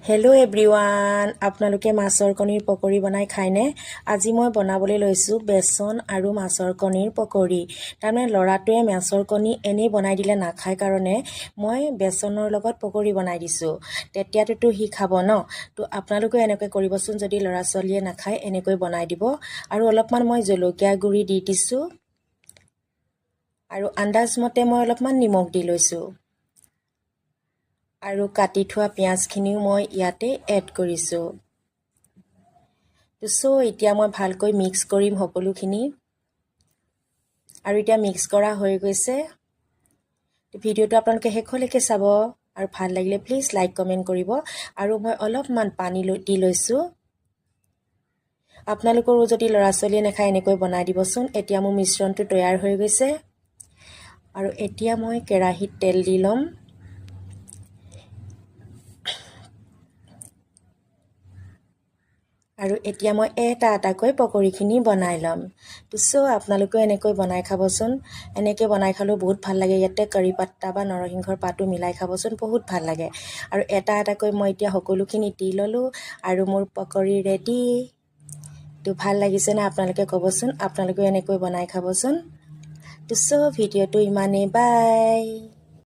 Hello' everyone, আপোনালোকে মাছৰ কণীৰ পকৰি বনাই খায়নে? আজি মই বনাবলৈ লৈছোঁ বেচন আৰু মাছৰ কণীৰ পকৰি। তাৰমানে ল'ৰাটোৱে মাছৰ কণী এনেই বনাই দিলে নাখায় কাৰণে মই বেচনৰ লগত পকৰি বনাই দিছোঁ। তেতিয়াতো সি খাব ন? তো আপোনালোকেও এনেকৈ কৰিবচোন, যদি ল'ৰা ছোৱালীয়ে নাখায় এনেকৈ বনাই দিব। আৰু অলপমান মই জলকীয়া গুড়ি দি দিছোঁ আৰু আন্দাজমতে মই অলপমান নিমখ দি লৈছোঁ। আৰু কাটি থোৱা পিঁয়াজখিনিও মই ইয়াতে এড কৰিছোঁ। এতিয়া মই ভালকৈ মিক্স কৰিম সকলোখিনি। আৰু এতিয়া মিক্স কৰা হৈ গৈছে। ভিডিঅ'টো আপোনালোকে শেষলৈকে চাব আৰু ভাল লাগিলে প্লিজ লাইক কমেণ্ট কৰিব। আৰু মই অলপমান পানী দি লৈছোঁ। আপোনালোকৰো যদি ল'ৰা ছোৱালীয়ে নাখায় এনেকৈ বনাই দিবচোন। এতিয়া মোৰ মিশ্ৰণটো তৈয়াৰ হৈ গৈছে। আৰু এতিয়া মই কেৰাহীত তেল দি ল'ম। আৰু এতিয়া মই এটা এটাকৈ পকৰিখিনি বনাই ল'ম। আপোনালোকেও এনেকৈ বনাই খাবচোন। এনেকৈ বনাই খালেও বহুত ভাল লাগে। ইয়াতে কাৰি পাত্তা বা নৰসিংহৰ পাতো মিলাই খাবচোন, বহুত ভাল লাগে। আৰু এটা এটাকৈ মই এতিয়া সকলোখিনি দি ল'লোঁ আৰু মোৰ পকৰি ৰেডি। ভাল লাগিছেনে আপোনালোকে ক'বচোন। আপোনালোকেও এনেকৈ বনাই খাবচোন। ভিডিঅ'টো ইমানেই, বাই।